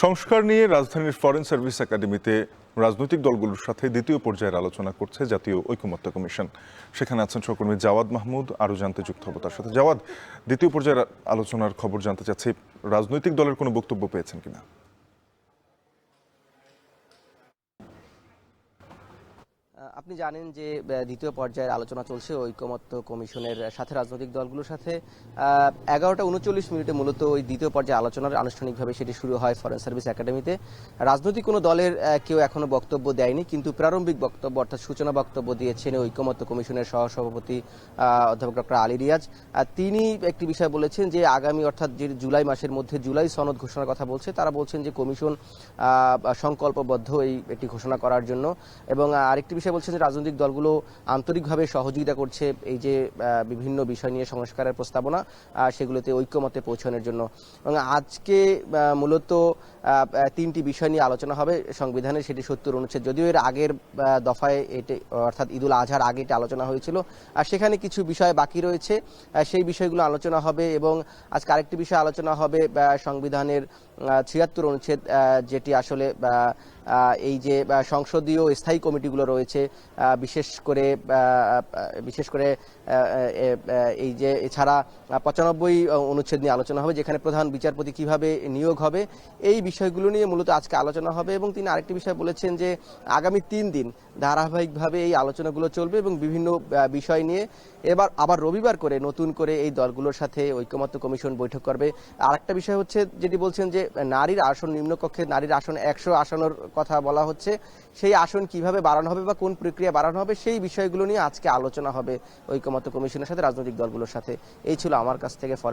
সংস্কার নিয়ে রাজধানীর ফরেন সার্ভিস একাডেমিতে রাজনৈতিক দলগুলোর সাথে দ্বিতীয় পর্যায়ের আলোচনা করছে জাতীয় ঐকমত্য কমিশন। সেখানে আছেন সহকর্মী জাওয়াদ মাহমুদ, আরও জানতে যুক্ত হব তার সাথে। জাওয়াদ, দ্বিতীয় পর্যায়ের আলোচনার খবর জানতে চাচ্ছি, রাজনৈতিক দলের কোনো বক্তব্য পেয়েছেন কিনা? আপনি জানেন যে দ্বিতীয় পর্যায়ের আলোচনা চলছে ঐকমত্য কমিশনের সাথে রাজনৈতিক দলগুলোর সাথে। 11টা 39 মূলত ওই দ্বিতীয় পর্যায়ে আলোচনার আনুষ্ঠানিকভাবে সেটি শুরু হয় ফরেন সার্ভিস একাডেমিতে। রাজনৈতিক কোনো দলের কেউ এখনো বক্তব্য দেয়নি, কিন্তু প্রারম্ভিক বক্তব্য অর্থাৎ সূচনা বক্তব্য দিয়েছেন ঐকমত্য কমিশনের সহসভাপতি অধ্যাপক ডক্টর আলী রিয়াজ। তিনি একটি বিষয় বলেছেন যে আগামী অর্থাৎ যে জুলাই মাসের মধ্যে জুলাই সনদ ঘোষণার কথা বলছে। তারা বলছেন যে কমিশন সংকল্পবদ্ধ একটি ঘোষণা করার জন্য, এবং আরেকটি বিষয় বলছেন যে রাজনৈতিক দলগুলো আন্তরিকভাবে সহযোগিতা করছে এই যে বিভিন্ন বিষয় নিয়ে সংস্কারের প্রস্তাবনা সেগুলোতে ঐকমত্যে পৌঁছানোর জন্য। এবং আজকে মূলত তিনটি বিষয় নিয়ে আলোচনা হবে সংবিধানের, সেটি 70 অনুচ্ছেদ, যদিও এর আগের দফায় এটি অর্থাৎ ঈদুল আজহার আগে এটি আলোচনা হয়েছিল, আর সেখানে কিছু বিষয় বাকি রয়েছে, সেই বিষয়গুলো আলোচনা হবে। এবং আজকে আরেকটি বিষয় আলোচনা হবে সংবিধানের 76 অনুচ্ছেদ, যেটি আসলে এই যে সংসদীয় স্থায়ী কমিটিগুলো রয়েছে, বিশেষ করে এই যে এছাড়া 95 অনুচ্ছেদ নিয়ে আলোচনা হবে, যেখানে প্রধান বিচারপতি কিভাবে নিয়োগ হবে, এই বিষয়গুলো নিয়ে মূলত আজকে আলোচনা হবে। এবং তিনি আরেকটি বিষয় বলেছেন যে আগামী 3 দিন ধারাবাহিকভাবে এই আলোচনাগুলো চলবে এবং বিভিন্ন বিষয় নিয়ে এবার আবার রবিবার করে নতুন করে এই দলগুলোর সাথে ঐকমত্য কমিশন বৈঠক করবে। আরেকটা বিষয় হচ্ছে যেটি বলছেন যে নারীর আসন, নিম্নকক্ষে নারীর আসন 100 আসনের কথা বলা হচ্ছে, সেই আসন কিভাবে বাড়ানো হবে বা কোন প্রক্রিয়া বাড়ানো হবে, সেই বিষয়গুলো নিয়ে আজকে আলোচনা হবে ঐকমত্য কমিশনের সাথে রাজনৈতিক দলগুলোর সাথে। এই ছিল আমার কাছ থেকে